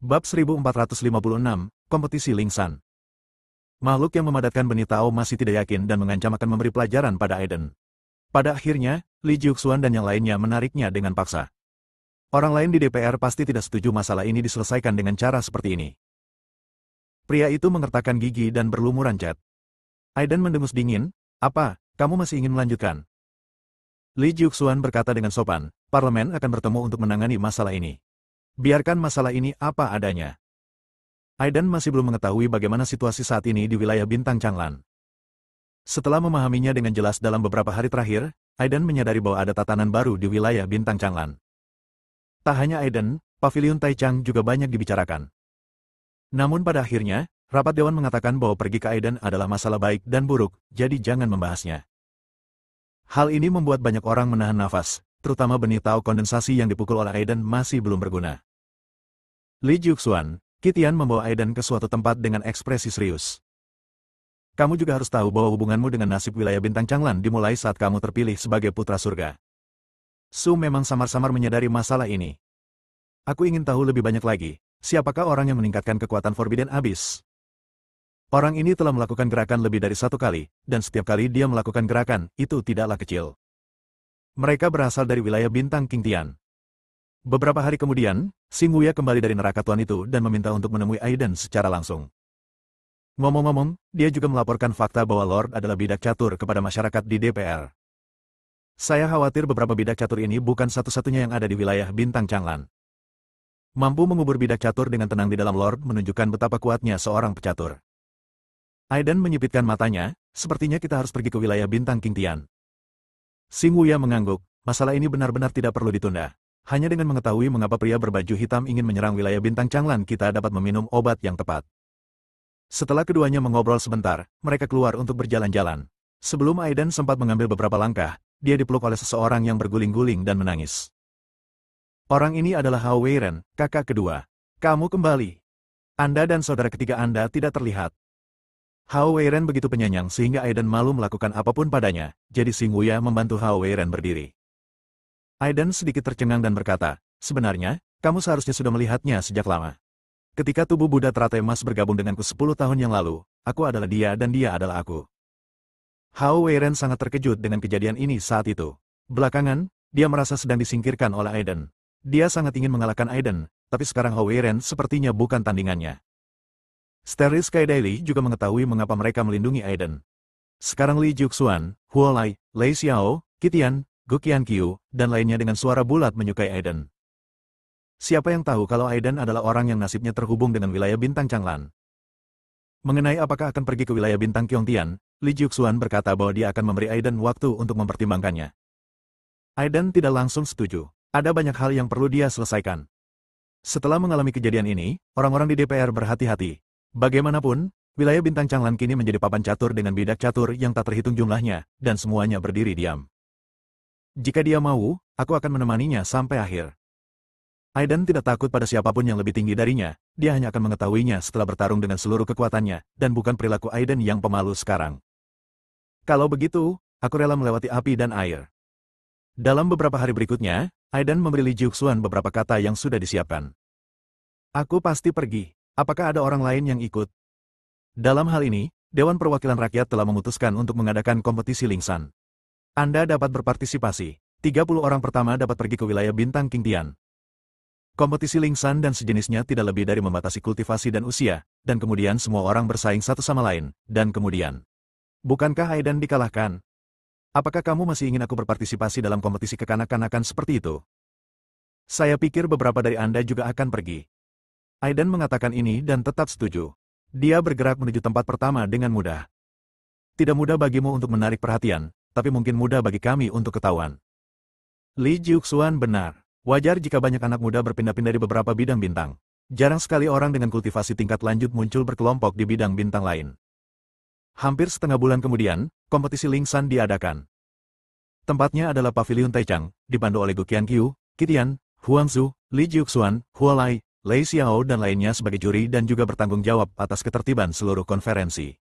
Bab 1456, Kompetisi Lingsan. Makhluk yang memadatkan benih Tao masih tidak yakin dan mengancam akan memberi pelajaran pada Aiden. Pada akhirnya, Li Jiuxuan dan yang lainnya menariknya dengan paksa. Orang lain di DPR pasti tidak setuju masalah ini diselesaikan dengan cara seperti ini. Pria itu mengertakkan gigi dan berlumuran cat. Aiden mendengus dingin, "Apa, kamu masih ingin melanjutkan?" Li Jiuxuan berkata dengan sopan, "Parlemen akan bertemu untuk menangani masalah ini. Biarkan masalah ini apa adanya." Aiden masih belum mengetahui bagaimana situasi saat ini di wilayah Bintang Changlan. Setelah memahaminya dengan jelas dalam beberapa hari terakhir, Aiden menyadari bahwa ada tatanan baru di wilayah Bintang Changlan. Tak hanya Aiden, Paviliun Taichang juga banyak dibicarakan. Namun pada akhirnya, rapat dewan mengatakan bahwa pergi ke Aiden adalah masalah baik dan buruk, jadi jangan membahasnya. Hal ini membuat banyak orang menahan nafas, terutama benih Tao kondensasi yang dipukul oleh Aiden masih belum berguna. Li Jiuxuan, Qitian membawa Aiden ke suatu tempat dengan ekspresi serius. "Kamu juga harus tahu bahwa hubunganmu dengan nasib wilayah Bintang Changlan dimulai saat kamu terpilih sebagai putra surga." Su memang samar-samar menyadari masalah ini. "Aku ingin tahu lebih banyak lagi, siapakah orang yang meningkatkan kekuatan Forbidden Abyss?" Orang ini telah melakukan gerakan lebih dari satu kali, dan setiap kali dia melakukan gerakan, itu tidaklah kecil. Mereka berasal dari wilayah Bintang Qingtian. Beberapa hari kemudian, Xing Wuya kembali dari neraka tuan itu dan meminta untuk menemui Aiden secara langsung. Ngomong-ngomong, dia juga melaporkan fakta bahwa Lord adalah bidak catur kepada masyarakat di DPR. "Saya khawatir beberapa bidak catur ini bukan satu-satunya yang ada di wilayah Bintang Changlan. Mampu mengubur bidak catur dengan tenang di dalam Lord menunjukkan betapa kuatnya seorang pecatur." Aiden menyipitkan matanya, "Sepertinya kita harus pergi ke wilayah Bintang Qingtian." Xing Wuya mengangguk, "Masalah ini benar-benar tidak perlu ditunda. Hanya dengan mengetahui mengapa pria berbaju hitam ingin menyerang wilayah Bintang Changlan kita dapat meminum obat yang tepat." Setelah keduanya mengobrol sebentar, mereka keluar untuk berjalan-jalan. Sebelum Aiden sempat mengambil beberapa langkah, dia dipeluk oleh seseorang yang berguling-guling dan menangis. Orang ini adalah Hao Weiren, kakak kedua. "Kamu kembali. Anda dan saudara ketiga Anda tidak terlihat." Hao Weiren begitu penyayang sehingga Aiden malu melakukan apapun padanya, jadi Xing Wuya membantu Hao Weiren berdiri. Aiden sedikit tercengang dan berkata, "Sebenarnya, kamu seharusnya sudah melihatnya sejak lama. Ketika tubuh Buddha teratai emas bergabung denganku 10 tahun yang lalu, aku adalah dia dan dia adalah aku." Hao Weiren sangat terkejut dengan kejadian ini saat itu. Belakangan, dia merasa sedang disingkirkan oleh Aiden. Dia sangat ingin mengalahkan Aiden, tapi sekarang Hao Weiren sepertinya bukan tandingannya. Steril Sky Daily juga mengetahui mengapa mereka melindungi Aiden. Sekarang Li Jiuxuan, Huo Lai, Lei Xiao, Qitian, Gu Qianqiu, dan lainnya dengan suara bulat menyukai Aiden. Siapa yang tahu kalau Aiden adalah orang yang nasibnya terhubung dengan wilayah Bintang Changlan. Mengenai apakah akan pergi ke wilayah Bintang Qingtian, Li Jiuxuan berkata bahwa dia akan memberi Aiden waktu untuk mempertimbangkannya. Aiden tidak langsung setuju. Ada banyak hal yang perlu dia selesaikan. Setelah mengalami kejadian ini, orang-orang di DPR berhati-hati. Bagaimanapun, wilayah Bintang Changlan kini menjadi papan catur dengan bidak catur yang tak terhitung jumlahnya, dan semuanya berdiri diam. Jika dia mau, aku akan menemaninya sampai akhir. Aiden tidak takut pada siapapun yang lebih tinggi darinya, dia hanya akan mengetahuinya setelah bertarung dengan seluruh kekuatannya, dan bukan perilaku Aiden yang pemalu sekarang. "Kalau begitu, aku rela melewati api dan air." Dalam beberapa hari berikutnya, Aiden memberi Li Jiuxuan beberapa kata yang sudah disiapkan. "Aku pasti pergi. Apakah ada orang lain yang ikut?" Dalam hal ini, Dewan Perwakilan Rakyat telah memutuskan untuk mengadakan kompetisi Lingsan. Anda dapat berpartisipasi. 30 orang pertama dapat pergi ke wilayah Bintang Qingtian. Kompetisi Lingsan dan sejenisnya tidak lebih dari membatasi kultivasi dan usia, dan kemudian semua orang bersaing satu sama lain, dan kemudian. Bukankah Aiden dikalahkan? Apakah kamu masih ingin aku berpartisipasi dalam kompetisi kekanak-kanakan seperti itu? Saya pikir beberapa dari Anda juga akan pergi. Aiden mengatakan ini dan tetap setuju. Dia bergerak menuju tempat pertama dengan mudah. Tidak mudah bagimu untuk menarik perhatian, tapi mungkin mudah bagi kami untuk ketahuan. Li Jiuxuan benar. Wajar jika banyak anak muda berpindah-pindah di beberapa bidang bintang. Jarang sekali orang dengan kultivasi tingkat lanjut muncul berkelompok di bidang bintang lain. Hampir setengah bulan kemudian, kompetisi Lingsan diadakan. Tempatnya adalah Paviliun Taichang, dipandu oleh Gu Qianqiu, Qitian, Huangzu, Li Jiuxuan, Huo Lai, Lei Xiao dan lainnya sebagai juri dan juga bertanggung jawab atas ketertiban seluruh konferensi.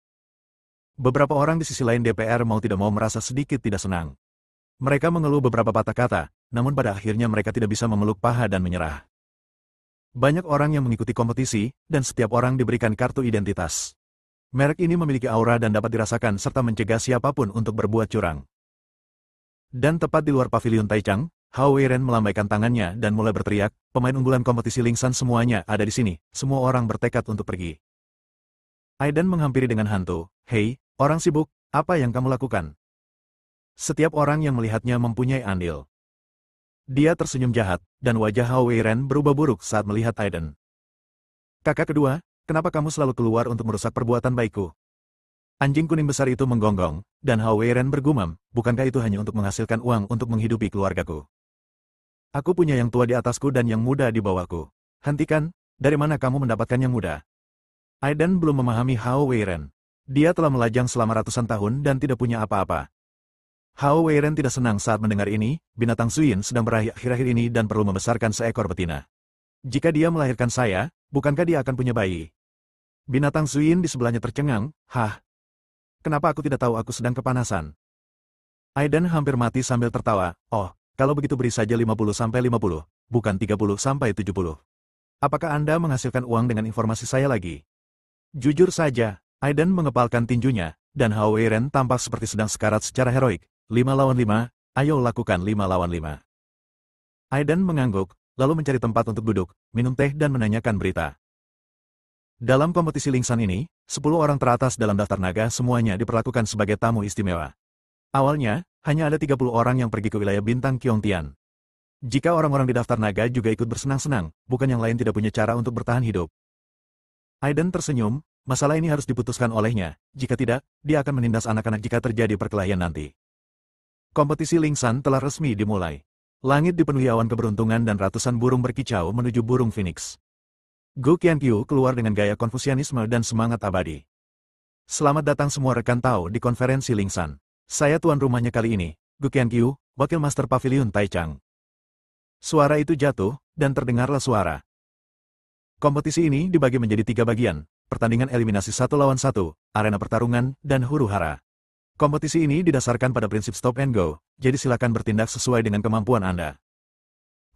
Beberapa orang di sisi lain DPR mau tidak mau merasa sedikit tidak senang. Mereka mengeluh beberapa patah kata, namun pada akhirnya mereka tidak bisa memeluk paha dan menyerah. Banyak orang yang mengikuti kompetisi, dan setiap orang diberikan kartu identitas. Merek ini memiliki aura dan dapat dirasakan serta mencegah siapapun untuk berbuat curang. Dan tepat di luar paviliun Taichung, Hao Weiren melambaikan tangannya dan mulai berteriak, pemain unggulan kompetisi Lingsan semuanya ada di sini, semua orang bertekad untuk pergi. Aiden menghampiri dengan hantu, hei, orang sibuk, apa yang kamu lakukan? Setiap orang yang melihatnya mempunyai andil. Dia tersenyum jahat, dan wajah Hao Weiren berubah buruk saat melihat Aiden. Kakak kedua, kenapa kamu selalu keluar untuk merusak perbuatan baikku? Anjing kuning besar itu menggonggong, dan Hao Weiren bergumam, bukankah itu hanya untuk menghasilkan uang untuk menghidupi keluargaku? Aku punya yang tua di atasku dan yang muda di bawahku. Hentikan, dari mana kamu mendapatkan yang muda? Aiden belum memahami Hao Weiren. Dia telah melajang selama ratusan tahun dan tidak punya apa-apa. Hao Weiren tidak senang saat mendengar ini, binatang Suyin sedang berakhir akhir-akhir ini dan perlu membesarkan seekor betina. Jika dia melahirkan saya, bukankah dia akan punya bayi? Binatang Suyin di sebelahnya tercengang, hah? Kenapa aku tidak tahu aku sedang kepanasan? Aiden hampir mati sambil tertawa, oh, kalau begitu beri saja 50-50, bukan 30-70. Apakah Anda menghasilkan uang dengan informasi saya lagi? Jujur saja, Aiden mengepalkan tinjunya, dan Hao Weiren tampak seperti sedang sekarat secara heroik. 5 lawan 5, ayo lakukan 5 lawan 5. Aiden mengangguk, lalu mencari tempat untuk duduk, minum teh dan menanyakan berita. Dalam kompetisi Lingsan ini, 10 orang teratas dalam daftar naga semuanya diperlakukan sebagai tamu istimewa. Awalnya, hanya ada 30 orang yang pergi ke wilayah bintang Qiontian. Jika orang-orang di daftar naga juga ikut bersenang-senang, bukan yang lain tidak punya cara untuk bertahan hidup. Aiden tersenyum, masalah ini harus diputuskan olehnya, jika tidak, dia akan menindas anak-anak jika terjadi perkelahian nanti. Kompetisi Lingsan telah resmi dimulai. Langit dipenuhi awan keberuntungan dan ratusan burung berkicau menuju burung Phoenix. Gu Qianqiu keluar dengan gaya konfusianisme dan semangat abadi. Selamat datang semua rekan Tao di konferensi Lingsan. Saya tuan rumahnya kali ini, Gu Qianqiu, wakil master paviliun Taichung. Suara itu jatuh, dan terdengarlah suara. Kompetisi ini dibagi menjadi 3 bagian, pertandingan eliminasi 1 lawan 1, arena pertarungan, dan huru-hara. Kompetisi ini didasarkan pada prinsip stop and go, jadi silakan bertindak sesuai dengan kemampuan Anda.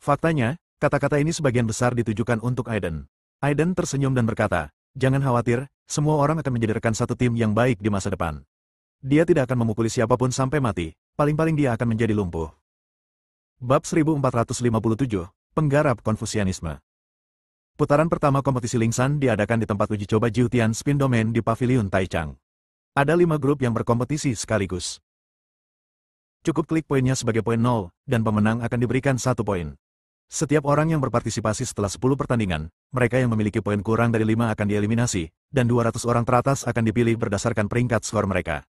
Faktanya, kata-kata ini sebagian besar ditujukan untuk Aiden. Aiden tersenyum dan berkata, jangan khawatir, semua orang akan menjadi rekan satu tim yang baik di masa depan. Dia tidak akan memukuli siapapun sampai mati, paling-paling dia akan menjadi lumpuh. Bab 1457, Penggarap Konfusianisme. Putaran pertama kompetisi Lingsan diadakan di tempat uji coba Jiutian Spin Domain di paviliun Taichung. Ada 5 grup yang berkompetisi sekaligus. Cukup klik poinnya sebagai poin 0, dan pemenang akan diberikan 1 poin. Setiap orang yang berpartisipasi setelah 10 pertandingan, mereka yang memiliki poin kurang dari 5 akan dieliminasi, dan 200 orang teratas akan dipilih berdasarkan peringkat skor mereka.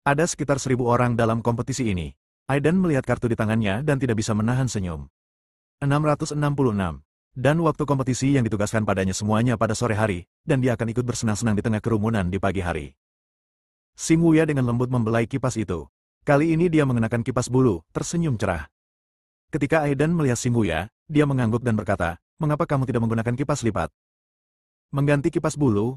Ada sekitar 1000 orang dalam kompetisi ini. Aiden melihat kartu di tangannya dan tidak bisa menahan senyum. 666. Dan waktu kompetisi yang ditugaskan padanya semuanya pada sore hari, dan dia akan ikut bersenang-senang di tengah kerumunan di pagi hari. Xing Wuya dengan lembut membelai kipas itu. Kali ini dia mengenakan kipas bulu, tersenyum cerah. Ketika Aiden melihat Xing Wuya, dia mengangguk dan berkata, mengapa kamu tidak menggunakan kipas lipat? Mengganti kipas bulu?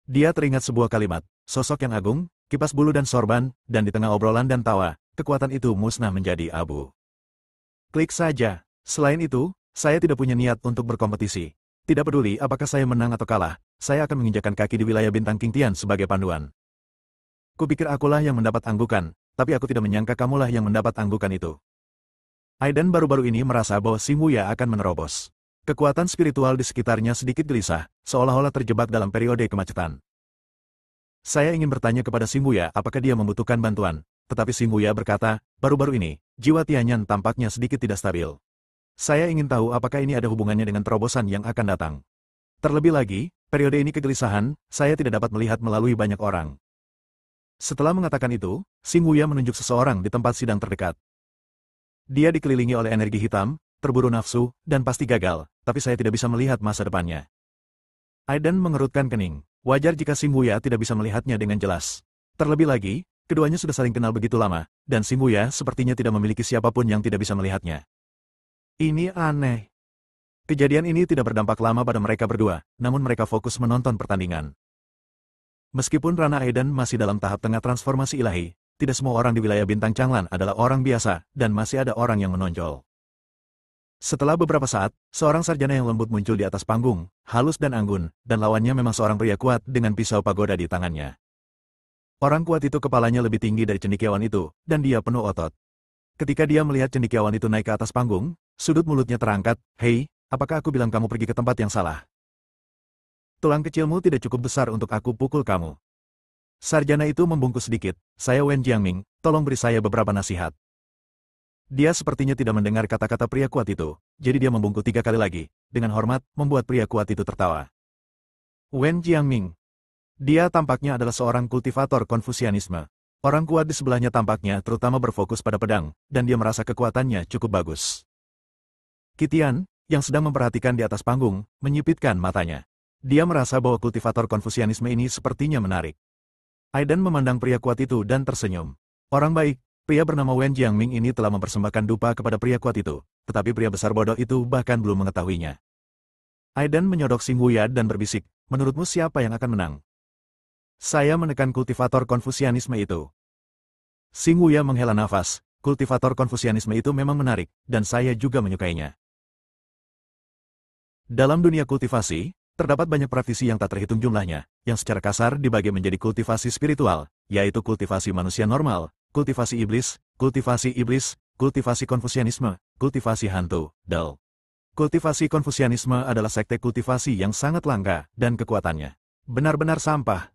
Dia teringat sebuah kalimat, sosok yang agung, kipas bulu dan sorban, dan di tengah obrolan dan tawa, kekuatan itu musnah menjadi abu. Klik saja. Selain itu, saya tidak punya niat untuk berkompetisi. Tidak peduli apakah saya menang atau kalah, saya akan menginjakkan kaki di wilayah bintang Qingtian sebagai panduan. Kupikir akulah yang mendapat anggukan, tapi aku tidak menyangka kamulah yang mendapat anggukan itu. Aiden baru-baru ini merasa bahwa Xing Wuya akan menerobos. Kekuatan spiritual di sekitarnya sedikit gelisah, seolah-olah terjebak dalam periode kemacetan. Saya ingin bertanya kepada Xing Wuya apakah dia membutuhkan bantuan, tetapi Xing Wuya berkata, baru-baru ini, jiwa Tianyan tampaknya sedikit tidak stabil. Saya ingin tahu apakah ini ada hubungannya dengan terobosan yang akan datang. Terlebih lagi, periode ini kegelisahan, saya tidak dapat melihat melalui banyak orang. Setelah mengatakan itu, Xing Wuya menunjuk seseorang di tempat sidang terdekat. Dia dikelilingi oleh energi hitam, terburu nafsu, dan pasti gagal, tapi saya tidak bisa melihat masa depannya. Aiden mengerutkan kening. Wajar jika Xing Wuya tidak bisa melihatnya dengan jelas. Terlebih lagi, keduanya sudah saling kenal begitu lama, dan Xing Wuya sepertinya tidak memiliki siapapun yang tidak bisa melihatnya. Ini aneh. Kejadian ini tidak berdampak lama pada mereka berdua, namun mereka fokus menonton pertandingan. Meskipun Rana Aiden masih dalam tahap tengah transformasi ilahi, tidak semua orang di wilayah bintang Changlan adalah orang biasa, dan masih ada orang yang menonjol. Setelah beberapa saat, seorang sarjana yang lembut muncul di atas panggung, halus dan anggun, dan lawannya memang seorang pria kuat dengan pisau pagoda di tangannya. Orang kuat itu kepalanya lebih tinggi dari cendekiawan itu, dan dia penuh otot. Ketika dia melihat cendekiawan itu naik ke atas panggung, sudut mulutnya terangkat, "Hei, apakah aku bilang kamu pergi ke tempat yang salah? Tulang kecilmu tidak cukup besar untuk aku pukul kamu." Sarjana itu membungkuk sedikit, "Saya Wen Jiangming, tolong beri saya beberapa nasihat." Dia sepertinya tidak mendengar kata-kata pria kuat itu, jadi dia membungkuk 3 kali lagi, dengan hormat, membuat pria kuat itu tertawa. Wen Jiangming. Dia tampaknya adalah seorang kultivator Konfusianisme. Orang kuat di sebelahnya tampaknya terutama berfokus pada pedang, dan dia merasa kekuatannya cukup bagus. Qitian, yang sedang memperhatikan di atas panggung, menyipitkan matanya. Dia merasa bahwa kultivator Konfusianisme ini sepertinya menarik. Aiden memandang pria kuat itu dan tersenyum. Orang baik, pria bernama Wen Jiangming ini telah mempersembahkan dupa kepada pria kuat itu, tetapi pria besar bodoh itu bahkan belum mengetahuinya. Aiden menyodok Xing Wuya dan berbisik, "Menurutmu siapa yang akan menang?" "Saya menekan kultivator Konfusianisme itu." Xing Wuya menghela nafas, kultivator Konfusianisme itu memang menarik, dan saya juga menyukainya. Dalam dunia kultivasi, terdapat banyak praktisi yang tak terhitung jumlahnya, yang secara kasar dibagi menjadi kultivasi spiritual, yaitu kultivasi manusia normal, kultivasi iblis, kultivasi Konfusianisme, kultivasi hantu, Dao. Kultivasi Konfusianisme adalah sekte kultivasi yang sangat langka, dan kekuatannya benar-benar sampah.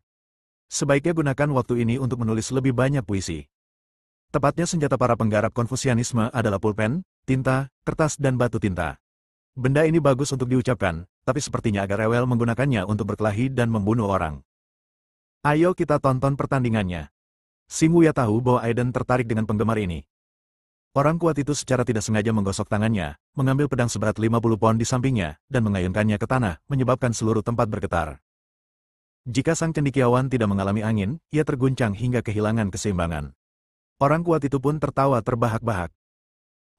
Sebaiknya gunakan waktu ini untuk menulis lebih banyak puisi. Tepatnya senjata para penggarap Konfusianisme adalah pulpen, tinta, kertas dan batu tinta. Benda ini bagus untuk diucapkan, tapi sepertinya agak rewel menggunakannya untuk berkelahi dan membunuh orang. Ayo kita tonton pertandingannya. Xing Wuya tahu bahwa Aiden tertarik dengan penggemar ini. Orang kuat itu secara tidak sengaja menggosok tangannya, mengambil pedang seberat 50 pon di sampingnya, dan mengayunkannya ke tanah, menyebabkan seluruh tempat bergetar. Jika sang cendekiawan tidak mengalami angin, ia terguncang hingga kehilangan keseimbangan. Orang kuat itu pun tertawa terbahak-bahak.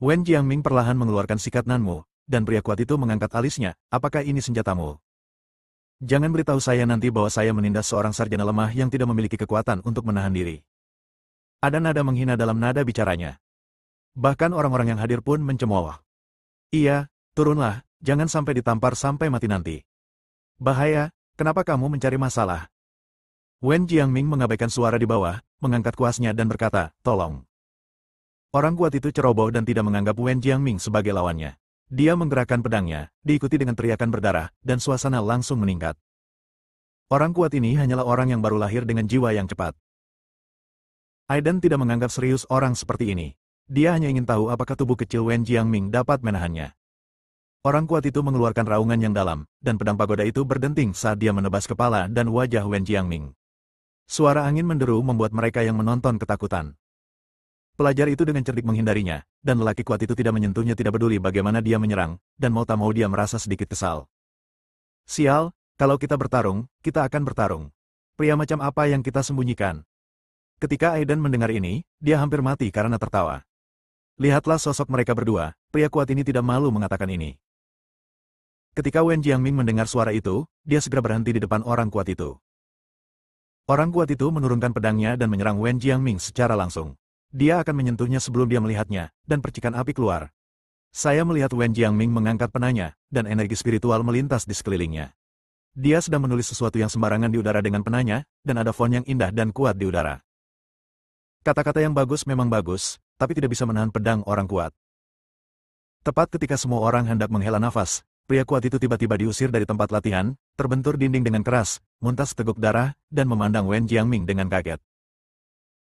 Wen Jiangming perlahan mengeluarkan sikat nanmu, dan pria kuat itu mengangkat alisnya, "Apakah ini senjatamu? Jangan beritahu saya nanti bahwa saya menindas seorang sarjana lemah yang tidak memiliki kekuatan untuk menahan diri." Ada nada menghina dalam nada bicaranya. Bahkan orang-orang yang hadir pun mencemooh. "Iya, turunlah, jangan sampai ditampar sampai mati nanti. Bahaya, kenapa kamu mencari masalah?" Wen Jiangming mengabaikan suara di bawah, mengangkat kuasnya dan berkata, "Tolong." Orang kuat itu ceroboh dan tidak menganggap Wen Jiangming sebagai lawannya. Dia menggerakkan pedangnya, diikuti dengan teriakan berdarah, dan suasana langsung meningkat. Orang kuat ini hanyalah orang yang baru lahir dengan jiwa yang cepat. Aiden tidak menganggap serius orang seperti ini. Dia hanya ingin tahu apakah tubuh kecil Wen Jiangming dapat menahannya. Orang kuat itu mengeluarkan raungan yang dalam, dan pedang pagoda itu berdenting saat dia menebas kepala dan wajah Wen Jiangming. Suara angin menderu membuat mereka yang menonton ketakutan. Pelajar itu dengan cerdik menghindarinya, dan lelaki kuat itu tidak menyentuhnya tidak peduli bagaimana dia menyerang, dan mau tak mau dia merasa sedikit kesal. "Sial, kalau kita bertarung, kita akan bertarung. Pria macam apa yang kita sembunyikan?" Ketika Aiden mendengar ini, dia hampir mati karena tertawa. Lihatlah sosok mereka berdua, pria kuat ini tidak malu mengatakan ini. Ketika Wen Jiangming mendengar suara itu, dia segera berhenti di depan orang kuat itu. Orang kuat itu menurunkan pedangnya dan menyerang Wen Jiangming secara langsung. Dia akan menyentuhnya sebelum dia melihatnya, dan percikan api keluar. Saya melihat Wen Jiangming mengangkat penanya, dan energi spiritual melintas di sekelilingnya. Dia sedang menulis sesuatu yang sembarangan di udara dengan penanya, dan ada font yang indah dan kuat di udara. Kata-kata yang bagus memang bagus, tapi tidak bisa menahan pedang orang kuat. Tepat ketika semua orang hendak menghela nafas, pria kuat itu tiba-tiba diusir dari tempat latihan, terbentur dinding dengan keras, muntah seteguk darah, dan memandang Wen Jiangming dengan kaget.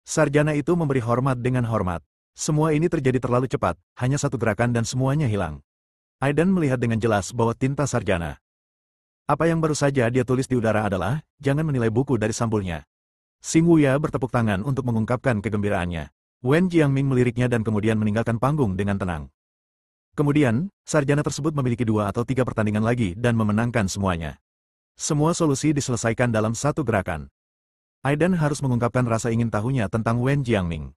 Sarjana itu memberi hormat dengan hormat. Semua ini terjadi terlalu cepat, hanya satu gerakan dan semuanya hilang. Aiden melihat dengan jelas bahwa tinta sarjana. Apa yang baru saja dia tulis di udara adalah, "Jangan menilai buku dari sampulnya." Xing Wuya bertepuk tangan untuk mengungkapkan kegembiraannya. Wen Jiangming meliriknya dan kemudian meninggalkan panggung dengan tenang. Kemudian, sarjana tersebut memiliki 2 atau 3 pertandingan lagi dan memenangkan semuanya. Semua solusi diselesaikan dalam satu gerakan. Aiden harus mengungkapkan rasa ingin tahunya tentang Wen Jiangming.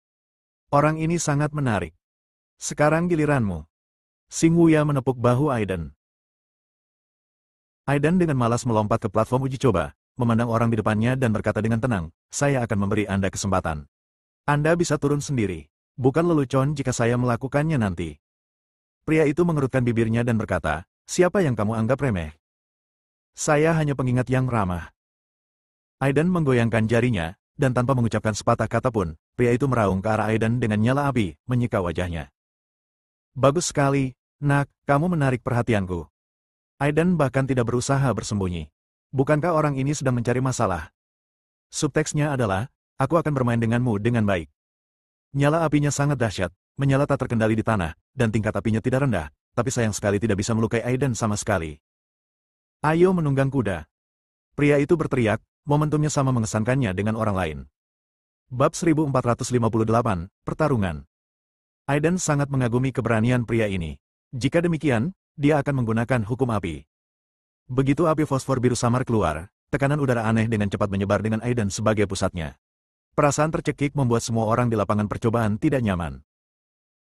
Orang ini sangat menarik. Sekarang giliranmu. Xing Wuya menepuk bahu Aiden. Aiden dengan malas melompat ke platform uji coba, memandang orang di depannya dan berkata dengan tenang, "Saya akan memberi Anda kesempatan. Anda bisa turun sendiri. Bukan lelucon jika saya melakukannya nanti." Pria itu mengerutkan bibirnya dan berkata, siapa yang kamu anggap remeh? Saya hanya pengingat yang ramah. Aiden menggoyangkan jarinya, dan tanpa mengucapkan sepatah kata pun, pria itu meraung ke arah Aiden dengan nyala api, menyika wajahnya. Bagus sekali, nak, kamu menarik perhatianku. Aiden bahkan tidak berusaha bersembunyi. Bukankah orang ini sedang mencari masalah? Subteksnya adalah, aku akan bermain denganmu dengan baik. Nyala apinya sangat dahsyat, menyala tak terkendali di tanah, dan tingkat apinya tidak rendah, tapi sayang sekali tidak bisa melukai Aiden sama sekali. Ayo menunggang kuda. Pria itu berteriak, momentumnya sama mengesankannya dengan orang lain. Bab 1458, Pertarungan. Aiden sangat mengagumi keberanian pria ini. Jika demikian, dia akan menggunakan hukum api. Begitu api fosfor biru samar keluar, tekanan udara aneh dengan cepat menyebar dengan Aiden sebagai pusatnya. Perasaan tercekik membuat semua orang di lapangan percobaan tidak nyaman.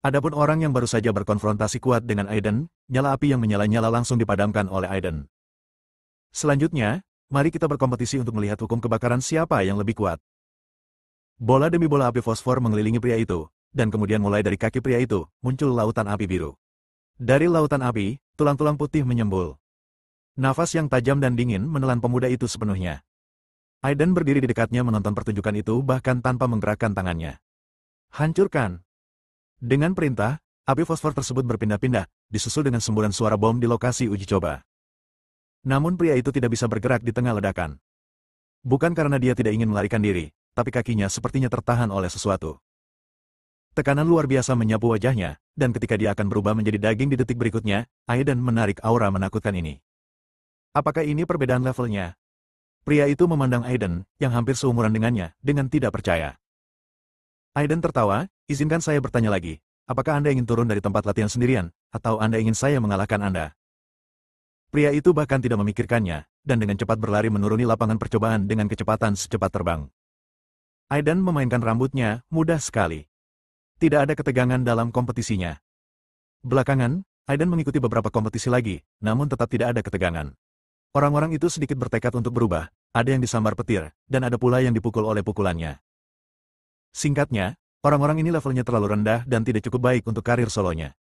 Adapun orang yang baru saja berkonfrontasi kuat dengan Aiden, nyala api yang menyala-nyala langsung dipadamkan oleh Aiden. Selanjutnya, mari kita berkompetisi untuk melihat hukum kebakaran siapa yang lebih kuat. Bola demi bola api fosfor mengelilingi pria itu, dan kemudian mulai dari kaki pria itu, muncul lautan api biru. Dari lautan api, tulang-tulang putih menyembul. Nafas yang tajam dan dingin menelan pemuda itu sepenuhnya. Aiden berdiri di dekatnya menonton pertunjukan itu bahkan tanpa menggerakkan tangannya. Hancurkan! Dengan perintah, api fosfor tersebut berpindah-pindah, disusul dengan semburan suara bom di lokasi uji coba. Namun pria itu tidak bisa bergerak di tengah ledakan. Bukan karena dia tidak ingin melarikan diri, tapi kakinya sepertinya tertahan oleh sesuatu. Tekanan luar biasa menyapu wajahnya, dan ketika dia akan berubah menjadi daging di detik berikutnya, Aiden menarik aura menakutkan ini. Apakah ini perbedaan levelnya? Pria itu memandang Aiden, yang hampir seumuran dengannya, dengan tidak percaya. Aiden tertawa, izinkan saya bertanya lagi, apakah Anda ingin turun dari tempat latihan sendirian, atau Anda ingin saya mengalahkan Anda? Pria itu bahkan tidak memikirkannya, dan dengan cepat berlari menuruni lapangan percobaan dengan kecepatan secepat terbang. Aiden memainkan rambutnya, mudah sekali. Tidak ada ketegangan dalam kompetisinya. Belakangan, Aiden mengikuti beberapa kompetisi lagi, namun tetap tidak ada ketegangan. Orang-orang itu sedikit bertekad untuk berubah, ada yang disambar petir, dan ada pula yang dipukul oleh pukulannya. Singkatnya, orang-orang ini levelnya terlalu rendah dan tidak cukup baik untuk karir solonya.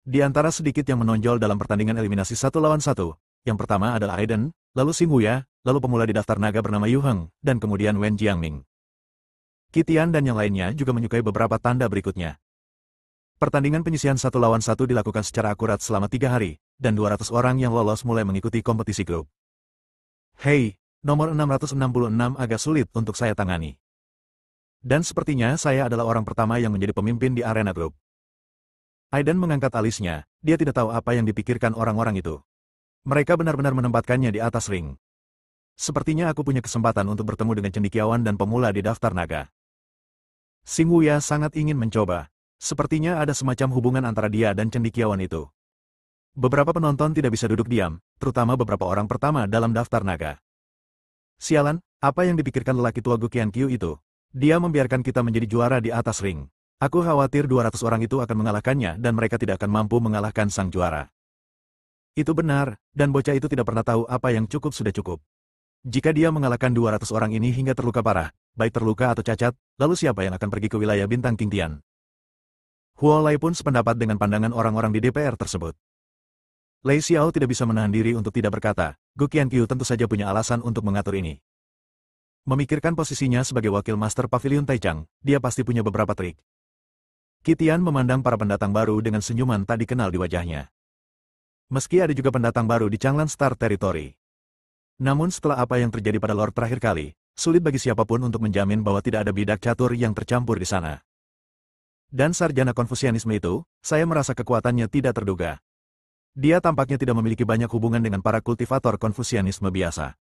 Di antara sedikit yang menonjol dalam pertandingan eliminasi 1 lawan 1, yang pertama adalah Aiden, lalu Xing Huya, lalu pemula di daftar naga bernama Yu Heng, dan kemudian Wen Jiangming. Qitian dan yang lainnya juga menyukai beberapa tanda berikutnya. Pertandingan penyisihan 1 lawan 1 dilakukan secara akurat selama 3 hari, dan 200 orang yang lolos mulai mengikuti kompetisi grup. Hei, nomor 666 agak sulit untuk saya tangani. Dan sepertinya saya adalah orang pertama yang menjadi pemimpin di arena grup. Aiden mengangkat alisnya, dia tidak tahu apa yang dipikirkan orang-orang itu. Mereka benar-benar menempatkannya di atas ring. Sepertinya aku punya kesempatan untuk bertemu dengan cendekiawan dan pemula di daftar naga. Xing Huya sangat ingin mencoba. Sepertinya ada semacam hubungan antara dia dan cendekiawan itu. Beberapa penonton tidak bisa duduk diam, terutama beberapa orang pertama dalam daftar naga. Sialan, apa yang dipikirkan lelaki tua Gu Qianqiu itu? Dia membiarkan kita menjadi juara di atas ring. Aku khawatir 200 orang itu akan mengalahkannya dan mereka tidak akan mampu mengalahkan sang juara. Itu benar, dan bocah itu tidak pernah tahu apa yang cukup sudah cukup. Jika dia mengalahkan 200 orang ini hingga terluka parah, baik terluka atau cacat, lalu siapa yang akan pergi ke wilayah bintang Qingtian? Huo Lai pun sependapat dengan pandangan orang-orang di DPR tersebut. Lei Xiao tidak bisa menahan diri untuk tidak berkata, Gu Qianqiu tentu saja punya alasan untuk mengatur ini. Memikirkan posisinya sebagai wakil Master Pavilion Taichang, dia pasti punya beberapa trik. Qitian memandang para pendatang baru dengan senyuman tak dikenal di wajahnya. Meski ada juga pendatang baru di Changlan Star Territory. Namun setelah apa yang terjadi pada Lord terakhir kali, sulit bagi siapapun untuk menjamin bahwa tidak ada bidak catur yang tercampur di sana. Dan sarjana Konfusianisme itu, saya merasa kekuatannya tidak terduga. Dia tampaknya tidak memiliki banyak hubungan dengan para kultivator Konfusianisme biasa.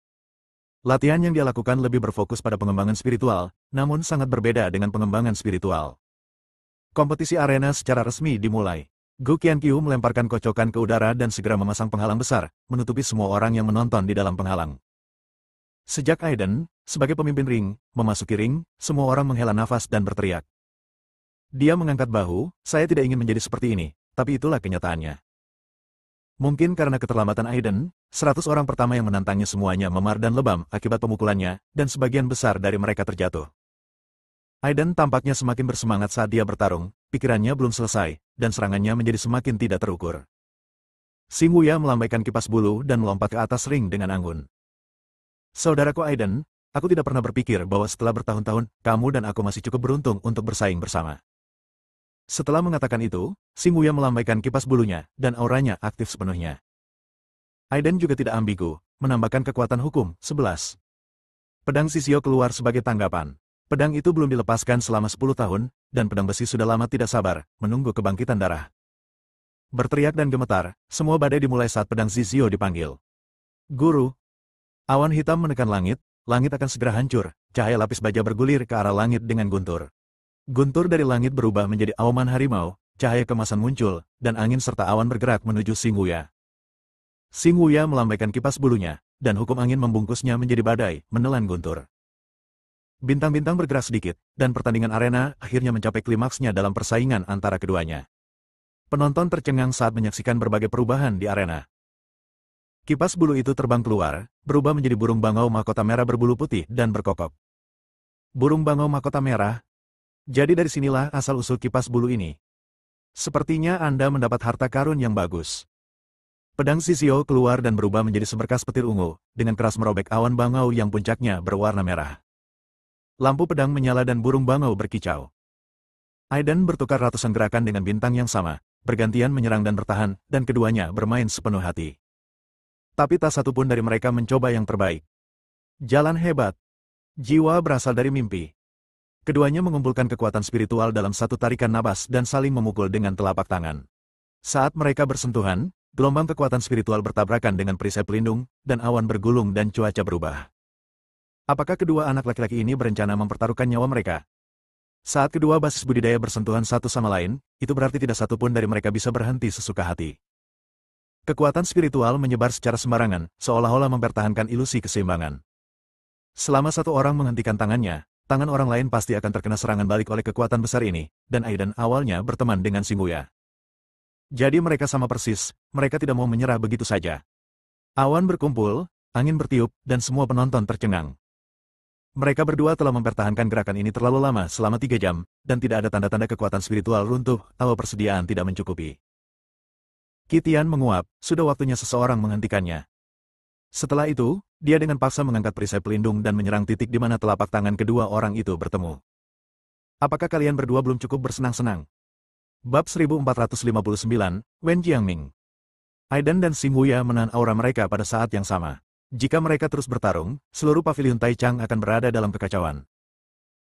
Latihan yang dia lakukan lebih berfokus pada pengembangan spiritual, namun sangat berbeda dengan pengembangan spiritual. Kompetisi arena secara resmi dimulai. Gu Qianqiu melemparkan kocokan ke udara dan segera memasang penghalang besar, menutupi semua orang yang menonton di dalam penghalang. Sejak Aiden, sebagai pemimpin ring, memasuki ring, semua orang menghela nafas dan berteriak. Dia mengangkat bahu, saya tidak ingin menjadi seperti ini, tapi itulah kenyataannya. Mungkin karena keterlambatan Aiden, 100 orang pertama yang menantangnya semuanya memar dan lebam akibat pemukulannya, dan sebagian besar dari mereka terjatuh. Aiden tampaknya semakin bersemangat saat dia bertarung, pikirannya belum selesai, dan serangannya menjadi semakin tidak terukur. Xing Wuya melambaikan kipas bulu dan melompat ke atas ring dengan anggun. Saudaraku Aiden, aku tidak pernah berpikir bahwa setelah bertahun-tahun, kamu dan aku masih cukup beruntung untuk bersaing bersama. Setelah mengatakan itu, Xing Wuya melambaikan kipas bulunya, dan auranya aktif sepenuhnya. Aiden juga tidak ambigu, menambahkan kekuatan hukum, 11. Pedang Sisio keluar sebagai tanggapan. Pedang itu belum dilepaskan selama 10 tahun, dan pedang besi sudah lama tidak sabar, menunggu kebangkitan darah. Berteriak dan gemetar, semua badai dimulai saat pedang Sisio dipanggil. Guru. Awan hitam menekan langit akan segera hancur, cahaya lapis baja bergulir ke arah langit dengan guntur. Guntur dari langit berubah menjadi auman harimau, cahaya kemasan muncul, dan angin serta awan bergerak menuju Xing Wuya. Xing Wuya melambaikan kipas bulunya, dan hukum angin membungkusnya menjadi badai, menelan guntur. Bintang-bintang bergerak sedikit, dan pertandingan arena akhirnya mencapai klimaksnya dalam persaingan antara keduanya. Penonton tercengang saat menyaksikan berbagai perubahan di arena. Kipas bulu itu terbang keluar, berubah menjadi burung bangau mahkota merah berbulu putih dan berkokok. Burung bangau mahkota merah. Jadi dari sinilah asal-usul kipas bulu ini. Sepertinya Anda mendapat harta karun yang bagus. Pedang Sisio keluar dan berubah menjadi seberkas petir ungu, dengan keras merobek awan bangau yang puncaknya berwarna merah. Lampu pedang menyala dan burung bangau berkicau. Aiden bertukar ratusan gerakan dengan bintang yang sama, bergantian menyerang dan bertahan, dan keduanya bermain sepenuh hati. Tapi tak satu pun dari mereka mencoba yang terbaik. Jalan hebat. Jiwa berasal dari mimpi. Keduanya mengumpulkan kekuatan spiritual dalam satu tarikan napas dan saling memukul dengan telapak tangan. Saat mereka bersentuhan, gelombang kekuatan spiritual bertabrakan dengan perisai pelindung, dan awan bergulung dan cuaca berubah. Apakah kedua anak laki-laki ini berencana mempertaruhkan nyawa mereka? Saat kedua basis budidaya bersentuhan satu sama lain, itu berarti tidak satu pun dari mereka bisa berhenti sesuka hati. Kekuatan spiritual menyebar secara sembarangan, seolah-olah mempertahankan ilusi keseimbangan. Selama satu orang menghentikan tangannya, tangan orang lain pasti akan terkena serangan balik oleh kekuatan besar ini, dan Aiden awalnya berteman dengan Xing Wuya. Jadi mereka sama persis, mereka tidak mau menyerah begitu saja. Awan berkumpul, angin bertiup, dan semua penonton tercengang. Mereka berdua telah mempertahankan gerakan ini terlalu lama selama 3 jam, dan tidak ada tanda-tanda kekuatan spiritual runtuh atau persediaan tidak mencukupi. Qi Tian menguap, sudah waktunya seseorang menghentikannya. Setelah itu, dia dengan paksa mengangkat perisai pelindung dan menyerang titik di mana telapak tangan kedua orang itu bertemu. Apakah kalian berdua belum cukup bersenang-senang? Bab 1459, Wen Jiangming. Aiden dan Xing Wuya menahan aura mereka pada saat yang sama. Jika mereka terus bertarung, seluruh pavilion Taichang akan berada dalam kekacauan.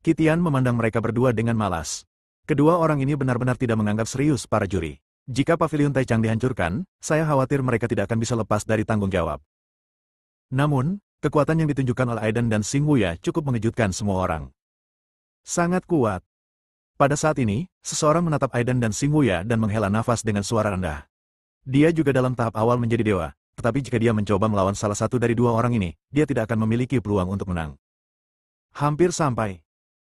Qi Tian memandang mereka berdua dengan malas. Kedua orang ini benar-benar tidak menganggap serius para juri. Jika pavilion Taichang dihancurkan, saya khawatir mereka tidak akan bisa lepas dari tanggung jawab. Namun, kekuatan yang ditunjukkan oleh Aiden dan Xing Wuya cukup mengejutkan semua orang. Sangat kuat. Pada saat ini, seseorang menatap Aiden dan Xing Wuya dan menghela nafas dengan suara rendah. Dia juga dalam tahap awal menjadi dewa. Tetapi jika dia mencoba melawan salah satu dari dua orang ini, dia tidak akan memiliki peluang untuk menang. Hampir sampai.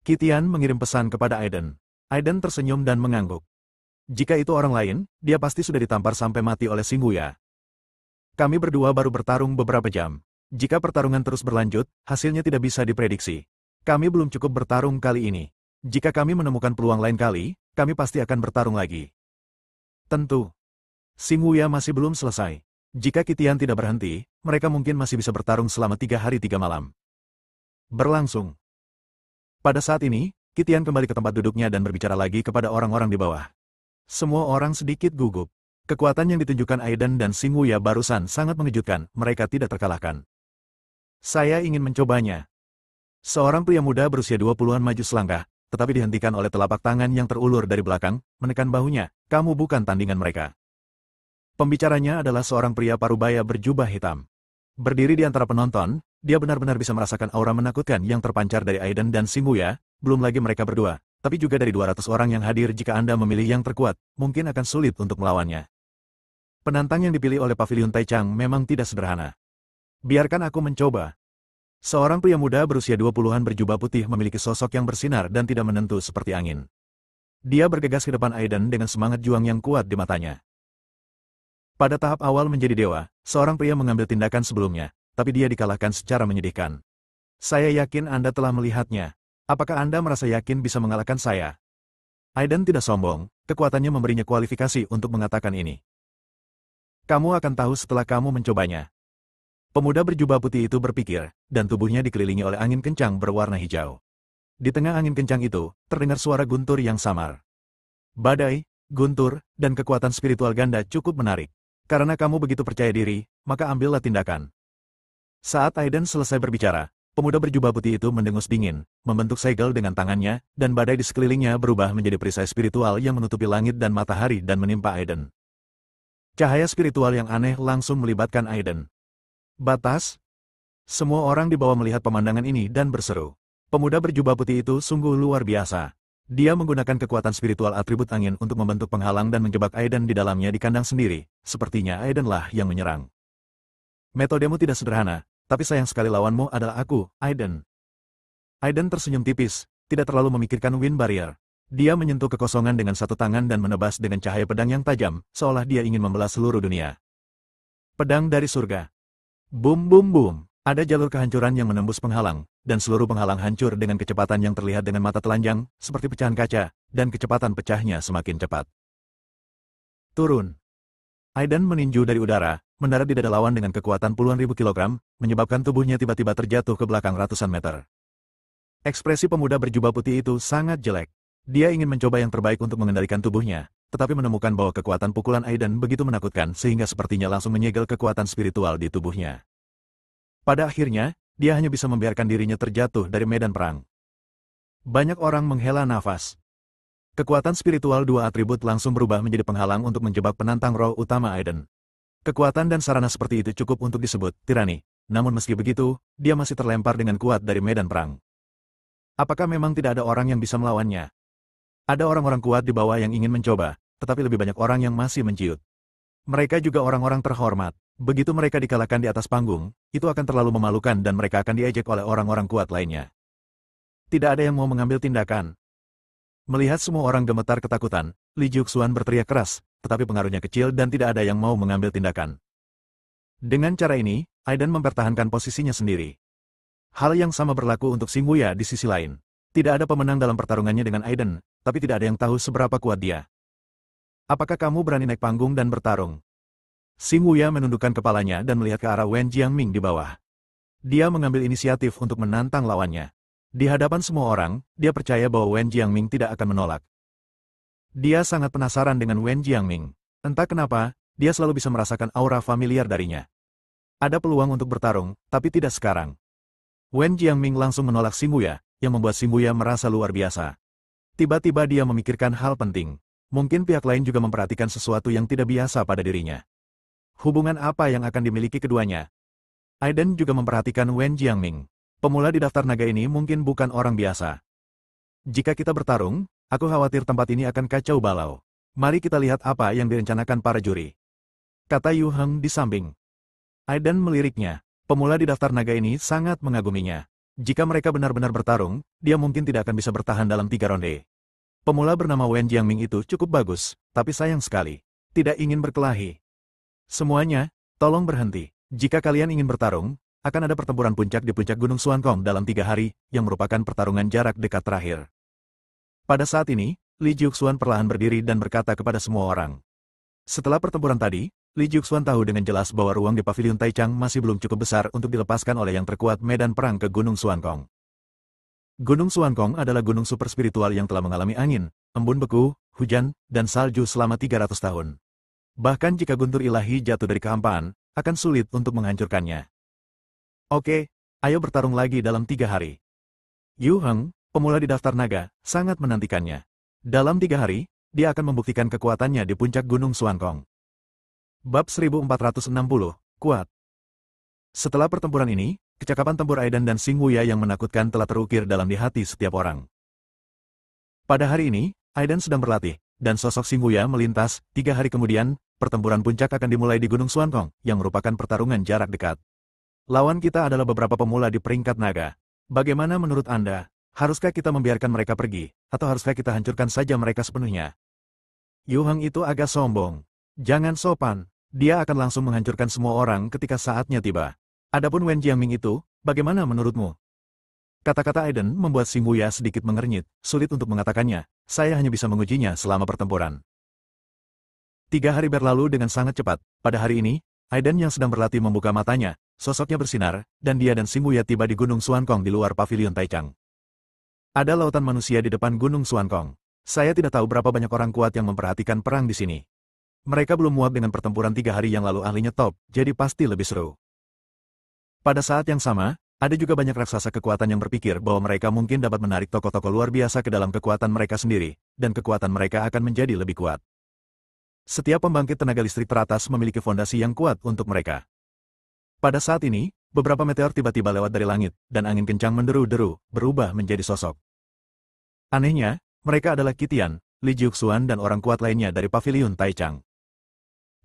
Qi Tian mengirim pesan kepada Aiden. Aiden tersenyum dan mengangguk. Jika itu orang lain, dia pasti sudah ditampar sampai mati oleh Xing Wuya. Kami berdua baru bertarung beberapa jam. Jika pertarungan terus berlanjut, hasilnya tidak bisa diprediksi. Kami belum cukup bertarung kali ini. Jika kami menemukan peluang lain kali, kami pasti akan bertarung lagi. Tentu. Xing Wuya masih belum selesai. Jika Qi Tian tidak berhenti, mereka mungkin masih bisa bertarung selama 3 hari 3 malam. Berlangsung. Pada saat ini, Qi Tian kembali ke tempat duduknya dan berbicara lagi kepada orang-orang di bawah. Semua orang sedikit gugup. Kekuatan yang ditunjukkan Aiden dan Xing Wuya barusan sangat mengejutkan, mereka tidak terkalahkan. Saya ingin mencobanya. Seorang pria muda berusia 20-an maju selangkah, tetapi dihentikan oleh telapak tangan yang terulur dari belakang, menekan bahunya. Kamu bukan tandingan mereka. Pembicaranya adalah seorang pria parubaya berjubah hitam. Berdiri di antara penonton, dia benar-benar bisa merasakan aura menakutkan yang terpancar dari Aiden dan Xing Wuya, belum lagi mereka berdua, tapi juga dari 200 orang yang hadir. Jika Anda memilih yang terkuat, mungkin akan sulit untuk melawannya. Penantang yang dipilih oleh pavilion Taichang memang tidak sederhana. Biarkan aku mencoba. Seorang pria muda berusia 20-an berjubah putih memiliki sosok yang bersinar dan tidak menentu seperti angin. Dia bergegas ke depan Aiden dengan semangat juang yang kuat di matanya. Pada tahap awal menjadi dewa, seorang pria mengambil tindakan sebelumnya, tapi dia dikalahkan secara menyedihkan. Saya yakin Anda telah melihatnya. Apakah Anda merasa yakin bisa mengalahkan saya? Aiden tidak sombong, kekuatannya memberinya kualifikasi untuk mengatakan ini. Kamu akan tahu setelah kamu mencobanya. Pemuda berjubah putih itu berpikir, dan tubuhnya dikelilingi oleh angin kencang berwarna hijau. Di tengah angin kencang itu, terdengar suara guntur yang samar. Badai, guntur, dan kekuatan spiritual ganda cukup menarik. Karena kamu begitu percaya diri, maka ambillah tindakan. Saat Aiden selesai berbicara, pemuda berjubah putih itu mendengus dingin, membentuk segel dengan tangannya, dan badai di sekelilingnya berubah menjadi perisai spiritual yang menutupi langit dan matahari dan menimpa Aiden. Cahaya spiritual yang aneh langsung melibatkan Aiden. Batas? Semua orang di bawah melihat pemandangan ini dan berseru. Pemuda berjubah putih itu sungguh luar biasa. Dia menggunakan kekuatan spiritual atribut angin untuk membentuk penghalang dan menjebak Aiden di dalamnya di kandang sendiri. Sepertinya Aiden-lah yang menyerang. Metodemu tidak sederhana, tapi sayang sekali lawanmu adalah aku, Aiden. Aiden tersenyum tipis, tidak terlalu memikirkan wind barrier. Dia menyentuh kekosongan dengan satu tangan dan menebas dengan cahaya pedang yang tajam, seolah dia ingin membelah seluruh dunia. Pedang dari surga. Boom boom boom. Ada jalur kehancuran yang menembus penghalang, dan seluruh penghalang hancur dengan kecepatan yang terlihat dengan mata telanjang, seperti pecahan kaca, dan kecepatan pecahnya semakin cepat. Turun. Aiden meninju dari udara, mendarat di dada lawan dengan kekuatan puluhan ribu kilogram, menyebabkan tubuhnya tiba-tiba terjatuh ke belakang ratusan meter. Ekspresi pemuda berjubah putih itu sangat jelek. Dia ingin mencoba yang terbaik untuk mengendalikan tubuhnya, tetapi menemukan bahwa kekuatan pukulan Aiden begitu menakutkan sehingga sepertinya langsung menyegel kekuatan spiritual di tubuhnya. Pada akhirnya, dia hanya bisa membiarkan dirinya terjatuh dari medan perang. Banyak orang menghela nafas. Kekuatan spiritual dua atribut langsung berubah menjadi penghalang untuk menjebak penantang roh utama Aiden. Kekuatan dan sarana seperti itu cukup untuk disebut tirani, namun meski begitu, dia masih terlempar dengan kuat dari medan perang. Apakah memang tidak ada orang yang bisa melawannya? Ada orang-orang kuat di bawah yang ingin mencoba, tetapi lebih banyak orang yang masih menciut. Mereka juga orang-orang terhormat. Begitu mereka dikalahkan di atas panggung, itu akan terlalu memalukan dan mereka akan diejek oleh orang-orang kuat lainnya. Tidak ada yang mau mengambil tindakan. Melihat semua orang gemetar ketakutan, Li Juxuan berteriak keras, tetapi pengaruhnya kecil dan tidak ada yang mau mengambil tindakan. Dengan cara ini, Aiden mempertahankan posisinya sendiri. Hal yang sama berlaku untuk Xing Wuya di sisi lain. Tidak ada pemenang dalam pertarungannya dengan Aiden, tapi tidak ada yang tahu seberapa kuat dia. Apakah kamu berani naik panggung dan bertarung? Xing Wuya menundukkan kepalanya dan melihat ke arah Wen Jiangming di bawah. Dia mengambil inisiatif untuk menantang lawannya. Di hadapan semua orang, dia percaya bahwa Wen Jiangming tidak akan menolak. Dia sangat penasaran dengan Wen Jiangming. Entah kenapa, dia selalu bisa merasakan aura familiar darinya. Ada peluang untuk bertarung, tapi tidak sekarang. Wen Jiangming langsung menolak Xing Wuya, yang membuat Xing Wuya merasa luar biasa. Tiba-tiba dia memikirkan hal penting. Mungkin pihak lain juga memperhatikan sesuatu yang tidak biasa pada dirinya. Hubungan apa yang akan dimiliki keduanya? Aiden juga memperhatikan Wen Jiangming. Pemula di daftar naga ini mungkin bukan orang biasa. Jika kita bertarung, aku khawatir tempat ini akan kacau balau. Mari kita lihat apa yang direncanakan para juri. Kata Yu Heng di samping. Aiden meliriknya. Pemula di daftar naga ini sangat mengaguminya. Jika mereka benar-benar bertarung, dia mungkin tidak akan bisa bertahan dalam 3 ronde. Pemula bernama Wen Jiangming itu cukup bagus, tapi sayang sekali. Tidak ingin berkelahi. Semuanya, tolong berhenti. Jika kalian ingin bertarung, akan ada pertempuran puncak di puncak Gunung Xuankong dalam 3 hari, yang merupakan pertarungan jarak dekat terakhir. Pada saat ini, Li Juxuan perlahan berdiri dan berkata kepada semua orang. Setelah pertempuran tadi, Li Juxuan tahu dengan jelas bahwa ruang di Pavilion Taichang masih belum cukup besar untuk dilepaskan oleh yang terkuat medan perang ke Gunung Xuankong. Gunung Xuankong adalah gunung super spiritual yang telah mengalami angin, embun beku, hujan, dan salju selama 300 tahun. Bahkan jika guntur ilahi jatuh dari kehampaan, akan sulit untuk menghancurkannya. Oke, ayo bertarung lagi dalam 3 hari. Yu Heng, pemula di daftar naga, sangat menantikannya. Dalam 3 hari, dia akan membuktikan kekuatannya di puncak Gunung Xuankong. Bab 1460, kuat. Setelah pertempuran ini, kecakapan tempur Aiden dan Xing Wuya yang menakutkan telah terukir dalam di hati setiap orang. Pada hari ini, Aiden sedang berlatih, dan sosok Xing Wuya melintas. 3 hari kemudian, pertempuran puncak akan dimulai di Gunung Xuankong, yang merupakan pertarungan jarak dekat. Lawan kita adalah beberapa pemula di peringkat naga. Bagaimana menurut Anda? Haruskah kita membiarkan mereka pergi, atau haruskah kita hancurkan saja mereka sepenuhnya? Yu Heng itu agak sombong. Jangan sopan, dia akan langsung menghancurkan semua orang ketika saatnya tiba. Adapun Wen Jiangming itu, bagaimana menurutmu? Kata-kata Aiden membuat Xing Wuya sedikit mengernyit, sulit untuk mengatakannya, saya hanya bisa mengujinya selama pertempuran. 3 hari berlalu dengan sangat cepat. Pada hari ini, Aiden yang sedang berlatih membuka matanya, sosoknya bersinar, dan dia dan Xing Wuya tiba di Gunung Xuankong di luar pavilion Taichang. Ada lautan manusia di depan Gunung Xuankong. Saya tidak tahu berapa banyak orang kuat yang memperhatikan perang di sini. Mereka belum muak dengan pertempuran 3 hari yang lalu ahlinya top, jadi pasti lebih seru. Pada saat yang sama, ada juga banyak raksasa kekuatan yang berpikir bahwa mereka mungkin dapat menarik tokoh-tokoh luar biasa ke dalam kekuatan mereka sendiri, dan kekuatan mereka akan menjadi lebih kuat. Setiap pembangkit tenaga listrik teratas memiliki fondasi yang kuat untuk mereka. Pada saat ini, beberapa meteor tiba-tiba lewat dari langit, dan angin kencang menderu-deru, berubah menjadi sosok. Anehnya, mereka adalah Qitian, Li Jiuxuan dan orang kuat lainnya dari pavilion Taichang.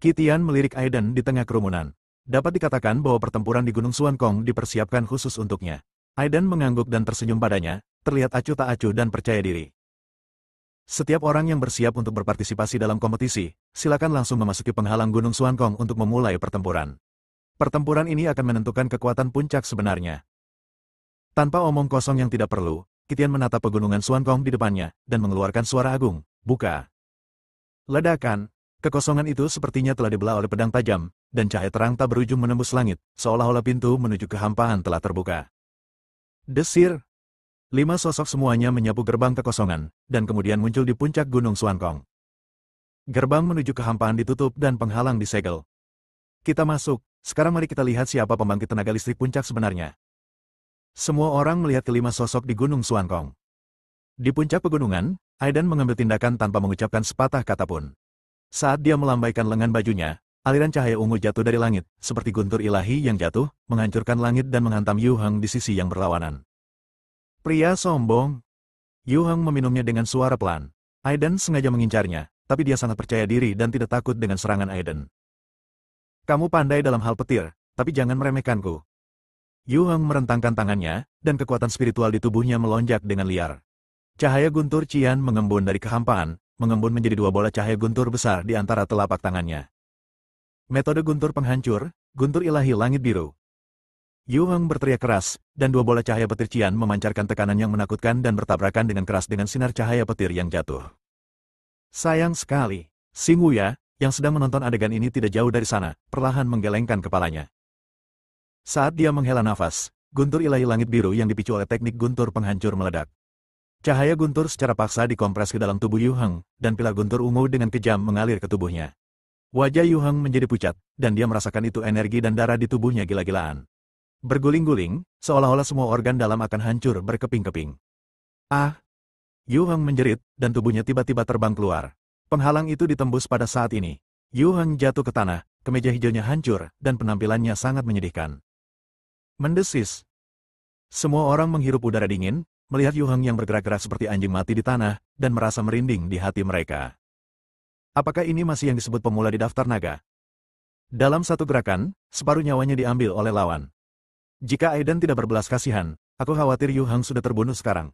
Qitian melirik Aiden di tengah kerumunan. Dapat dikatakan bahwa pertempuran di Gunung Xuankong dipersiapkan khusus untuknya. Aiden mengangguk dan tersenyum padanya, terlihat acuh tak acuh dan percaya diri. Setiap orang yang bersiap untuk berpartisipasi dalam kompetisi, silakan langsung memasuki penghalang Gunung Xuankong untuk memulai pertempuran. Pertempuran ini akan menentukan kekuatan puncak sebenarnya. Tanpa omong kosong yang tidak perlu, Qitian menatap pegunungan Xuankong di depannya, dan mengeluarkan suara agung, buka. Ledakan, kekosongan itu sepertinya telah dibelah oleh pedang tajam, dan cahaya terang tak berujung menembus langit, seolah-olah pintu menuju kehampaan telah terbuka. Desir. 5 sosok semuanya menyapu gerbang kekosongan, dan kemudian muncul di puncak Gunung Xuankong. Gerbang menuju kehampaan ditutup dan penghalang disegel. Kita masuk, sekarang mari kita lihat siapa pembangkit tenaga listrik puncak sebenarnya. Semua orang melihat kelima sosok di Gunung Xuankong. Di puncak pegunungan, Aiden mengambil tindakan tanpa mengucapkan sepatah kata pun. Saat dia melambaikan lengan bajunya, aliran cahaya ungu jatuh dari langit, seperti guntur ilahi yang jatuh, menghancurkan langit dan menghantam Yu Heng di sisi yang berlawanan. Pria sombong. Yu Heng meminumnya dengan suara pelan. Aiden sengaja mengincarnya, tapi dia sangat percaya diri dan tidak takut dengan serangan Aiden. Kamu pandai dalam hal petir, tapi jangan meremehkanku. Yu Heng merentangkan tangannya, dan kekuatan spiritual di tubuhnya melonjak dengan liar. Cahaya guntur Qian mengembun dari kehampaan, mengembun menjadi 2 bola cahaya guntur besar di antara telapak tangannya. Metode guntur penghancur, guntur ilahi langit biru. Yu Heng berteriak keras, dan 2 bola cahaya petir Qian memancarkan tekanan yang menakutkan dan bertabrakan dengan keras dengan sinar cahaya petir yang jatuh. Sayang sekali, Xing Wuya, yang sedang menonton adegan ini tidak jauh dari sana, perlahan menggelengkan kepalanya. Saat dia menghela nafas, guntur ilahi langit biru yang dipicu oleh teknik guntur penghancur meledak. Cahaya guntur secara paksa dikompres ke dalam tubuh Yu Heng, dan pilar guntur ungu dengan kejam mengalir ke tubuhnya. Wajah Yu Heng menjadi pucat, dan dia merasakan itu energi dan darah di tubuhnya gila-gilaan. Berguling-guling, seolah-olah semua organ dalam akan hancur berkeping-keping. Ah! Yu Heng menjerit, dan tubuhnya tiba-tiba terbang keluar. Penghalang itu ditembus pada saat ini. Yu Heng jatuh ke tanah, kemeja hijaunya hancur, dan penampilannya sangat menyedihkan. Mendesis. Semua orang menghirup udara dingin, melihat Yu Heng yang bergerak-gerak seperti anjing mati di tanah, dan merasa merinding di hati mereka. Apakah ini masih yang disebut pemula di daftar naga? Dalam satu gerakan, separuh nyawanya diambil oleh lawan. Jika Aiden tidak berbelas kasihan, aku khawatir Yu Heng sudah terbunuh sekarang.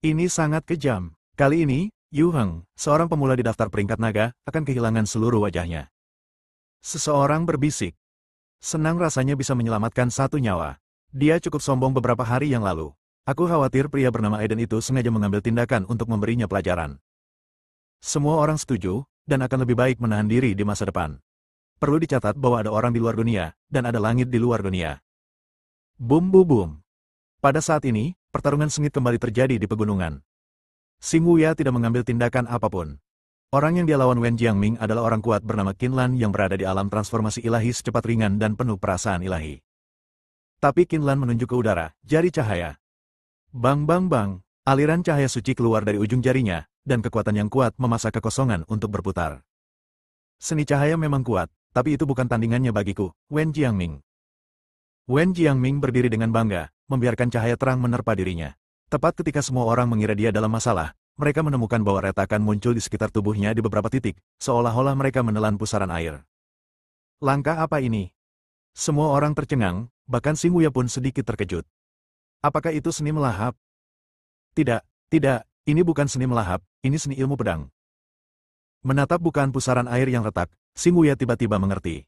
Ini sangat kejam. Kali ini, Yu Heng, seorang pemula di daftar peringkat naga, akan kehilangan seluruh wajahnya. Seseorang berbisik. Senang rasanya bisa menyelamatkan 1 nyawa. Dia cukup sombong beberapa hari yang lalu. Aku khawatir pria bernama Aiden itu sengaja mengambil tindakan untuk memberinya pelajaran. Semua orang setuju, dan akan lebih baik menahan diri di masa depan. Perlu dicatat bahwa ada orang di luar dunia, dan ada langit di luar dunia. Bum bum bum. Pada saat ini, pertarungan sengit kembali terjadi di pegunungan. Xing Wuya tidak mengambil tindakan apapun. Orang yang dia lawan Wen Jiangming adalah orang kuat bernama Qin Lan yang berada di alam transformasi ilahi secepat ringan dan penuh perasaan ilahi. Tapi Qin Lan menunjuk ke udara, jari cahaya. Bang bang bang, aliran cahaya suci keluar dari ujung jarinya, dan kekuatan yang kuat memasak kekosongan untuk berputar. Seni cahaya memang kuat, tapi itu bukan tandingannya bagiku, Wen Jiangming. Wen Jiangming berdiri dengan bangga, membiarkan cahaya terang menerpa dirinya. Tepat ketika semua orang mengira dia dalam masalah, mereka menemukan bahwa retakan muncul di sekitar tubuhnya di beberapa titik, seolah-olah mereka menelan pusaran air. Langkah apa ini? Semua orang tercengang, bahkan Xing Wuya pun sedikit terkejut. Apakah itu seni melahap? Tidak, tidak, ini bukan seni melahap, ini seni ilmu pedang. Menatap bukaan pusaran air yang retak, Xing Wuya tiba-tiba mengerti.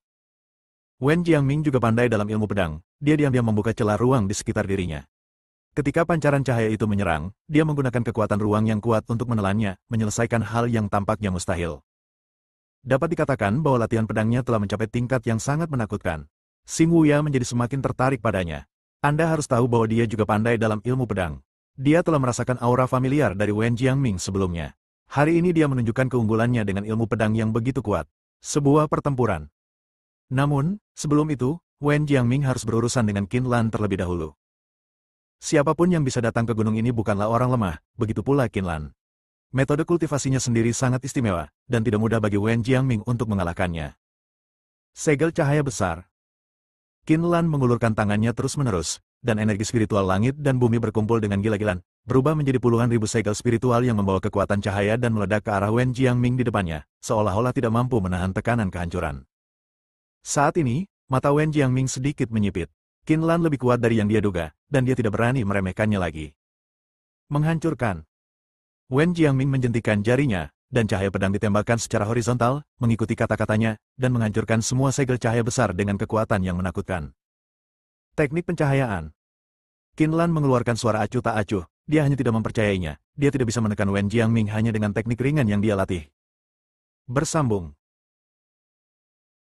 Wen Jiangming juga pandai dalam ilmu pedang, dia diam-diam membuka celah ruang di sekitar dirinya. Ketika pancaran cahaya itu menyerang, dia menggunakan kekuatan ruang yang kuat untuk menelannya, menyelesaikan hal yang tampaknya mustahil. Dapat dikatakan bahwa latihan pedangnya telah mencapai tingkat yang sangat menakutkan. Xing Wuya menjadi semakin tertarik padanya. Anda harus tahu bahwa dia juga pandai dalam ilmu pedang. Dia telah merasakan aura familiar dari Wen Jiangming sebelumnya. Hari ini dia menunjukkan keunggulannya dengan ilmu pedang yang begitu kuat. Sebuah pertempuran. Namun, sebelum itu, Wen Jiangming harus berurusan dengan Qin Lan terlebih dahulu. Siapapun yang bisa datang ke gunung ini bukanlah orang lemah, begitu pula Qin Lan. Metode kultivasinya sendiri sangat istimewa, dan tidak mudah bagi Wen Jiangming untuk mengalahkannya. Segel cahaya besar. Qin Lan mengulurkan tangannya terus-menerus, dan energi spiritual langit dan bumi berkumpul dengan gila-gilaan, berubah menjadi puluhan ribu segel spiritual yang membawa kekuatan cahaya dan meledak ke arah Wen Jiangming di depannya, seolah-olah tidak mampu menahan tekanan kehancuran. Saat ini, mata Wen Jiangming sedikit menyipit. Qin Lan lebih kuat dari yang dia duga, dan dia tidak berani meremehkannya lagi. Menghancurkan. Wen Jiangming menjentikan jarinya, dan cahaya pedang ditembakkan secara horizontal, mengikuti kata-katanya, dan menghancurkan semua segel cahaya besar dengan kekuatan yang menakutkan. Teknik pencahayaan. Qin Lan mengeluarkan suara acuh tak acuh, dia hanya tidak mempercayainya, dia tidak bisa menekan Wen Jiangming hanya dengan teknik ringan yang dia latih. Bersambung.